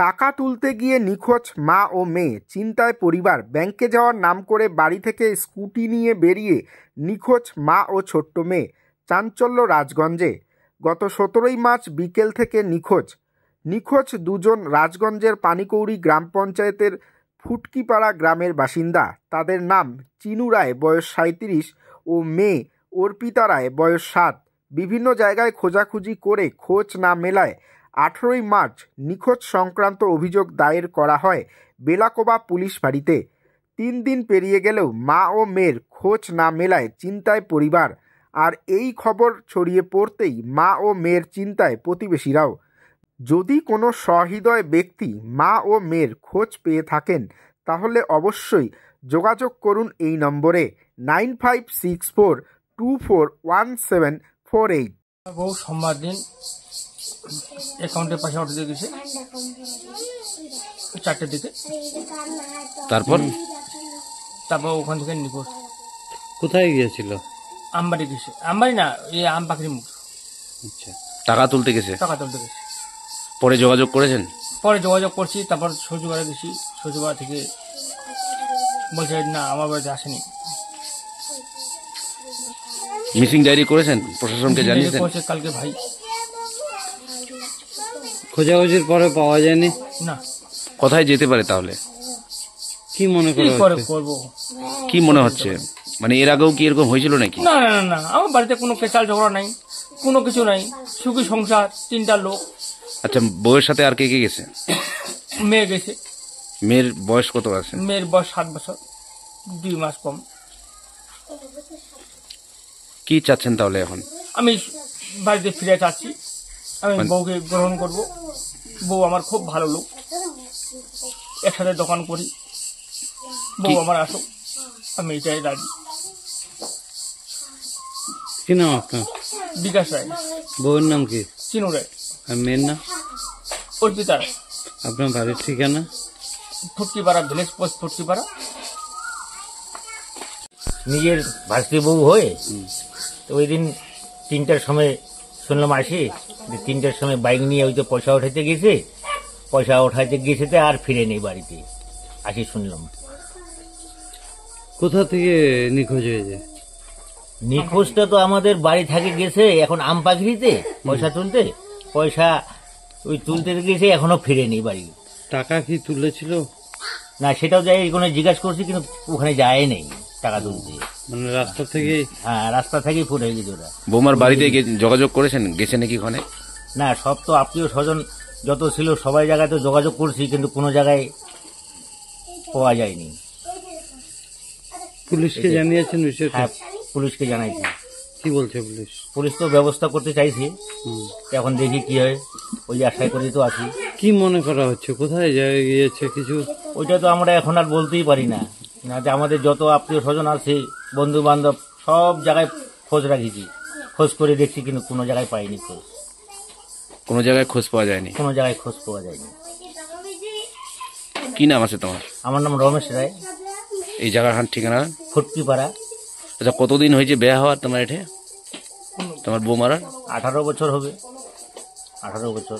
টাকা তুলতে গিয়ে নিখোঁজ মা ও মেয়ে, চিন্তায় পরিবার। ব্যাংকে যাওয়ার নাম করে বাড়ি থেকে স্কুটি নিয়ে বেরিয়ে নিখোঁজ মা ও ছোট্ট মেয়ে। চাঞ্চল্য রাজগঞ্জে। গত 17ই মার্চ বিকেল থেকে নিখোঁজ দুজন রাজগঞ্জের পানিকৌড়ি গ্রাম পঞ্চায়েতের ফুটকিপাড়া গ্রামের বাসিন্দা। তাদের নাম চিনু রায়, বয়স 37, ও মেয়ে অর্পিতা রায়, বয়স 7। বিভিন্ন জায়গায় খোঁজাখুঁজি করে খোঁজ না মেলায় 18ই মার্চ নিখোঁজ সংক্রান্ত অভিযোগ দায়ের করা হয় বেলাকোবা পুলিশ ফাঁড়িতে। 3 দিন পেরিয়ে গেলেও মা ও মেয়ের খোঁজ না মেলায় চিন্তায় পরিবার। আর এই খবর ছড়িয়ে পড়তেই মা ও মেয়ের চিন্তায় প্রতিবেশীরাও। যদি কোনো সহৃদয় ব্যক্তি মা ও মেয়ের খোঁজ পেয়ে থাকেন তাহলে অবশ্যই যোগাযোগ করুন এই নম্বরে 9564241748। বউ সোমবার দিন অ্যাকাউন্টের পয়সা উঠে গেছে 4টের দিকে। তারপর ওখান থেকে নিখোঁজ। কোথায় গিয়েছিল? আমবাড়ি গেছে। আমবাড়ি না, এই আম পাখির মুখ। আচ্ছা, টাকা তুলতে গেছে। পরে যোগাযোগ করেছেন? পরে যোগাযোগ করছি, তারপর শ্বশুরবাড়ি গেছি। শ্বশুরবাড়ি থেকে বলছে না, আমার বাড়িতে আসেনি। মিসিং ডায়েরি করেছেন? প্রশাসনকে জানিয়েছেন? কালকে ভাই খোঁজাখুঁজির পরে পাওয়া যায়নি। না। কোথায় যেতে পারে তাহলে? কি মনে করবো? কি মনে হচ্ছে? মানে এর আগেও কি এরকম হয়েছিল নাকি? না না না, আমার বাড়িতে কোনো কেচাল ঝগড়া নাই, কোনো কিছু নাই, সুখী সংসার, 3টা লোক। আচ্ছা, বউয়ের সাথে আর কে কে গেছে? মেয়ে গেছে। মেয়ের বয়স কত আছে? মেয়ের বয়স 7 বছর, 2 মাস কম। কি চাচ্ছেন তাহলে এখন? আমি বাড়িতে ফিরে যাচ্ছি। আমি বউকে গ্রহণ করব। বউ আমার খুব ভালো লোক, একসাথে দোকান করি। বউ আমার আসুক, আমি এটাই রাজি। কি নাম আপনার? বিকাশ রায়। বউয়ের নাম কি? চিনু রায়। আর মেয়ের নাম? অর্পিতা রায়। আপনার বাড়ির ঠিকানা? ফুটকিপাড়া, ভিলেজ পোস্ট ফুটকিপাড়া। নিজের ভাস্তি বউ হয়ে তো ওই দিন 3টার সময় শুনলাম আসি, 3টার সময় বাইক নিয়ে ওই তো পয়সা উঠাইতে গেছে। আর ফিরে নেই বাড়িতে। আসি শুনলাম। কোথা থেকে নিখোঁজ হয়েছে? নিখোঁজটা তো আমাদের বাড়ি থেকে গেছে, এখন আম পাখিতে পয়সা তুলতে গেছে, এখনো ফিরে নেই বাড়ি। টাকা কি তুলেছিল? না, সেটাও যাই কোনো জিজ্ঞাসা করছি, কিন্তু ওখানে যায় নেই টাকা তুলতে। মানে রাস্তা থেকে? হ্যাঁ, রাস্তা থেকেই ফুটে গেছে ওরা। বৌমার বাড়িতে যোগাযোগ করেছেন? গেছে নাকি ওখানে? না, সব তো আত্মীয় স্বজন যত ছিল সবাই জায়গায় তো যোগাযোগ করছি, কিন্তু কোনো জায়গায় পাওয়া যায়নি। পুলিশকে জানিয়েছেন বিষয়টা? হ্যাঁ, পুলিশকে জানাইছি। কি বলছে পুলিশ? পুলিশ তো ব্যবস্থা করতে চাইছে, এখন দেখি কি হয়, ওই আশায় করে তো আছি। কি মনে করা হচ্ছে, কোথায় গিয়েছে কিছু? ওইটা তো আমরা এখন আর বলতেই পারি না। যে আমাদের যত আত্মীয় স্বজন আছে, বন্ধু বান্ধব, সব জায়গায় খোঁজ রাখিছি, খোঁজ করে দেখছি, কিন্তু কোনো জায়গায় পাইনি খোঁজ। কোনো জায়গায় খোঁজ পাওয়া যায়নি? কোনো জায়গায় খোঁজ পাওয়া যায়নি। কি নাম আছে তোমার? আমার নাম রমেশ রায়। এই জায়গার ঠিকানা? ফুটকিপাড়া। আচ্ছা, কতদিন হয়েছে বিয়ে হওয়ার তোমার? এঠে তোমার বৌমারা? 18 বছর হবে। 18 বছর।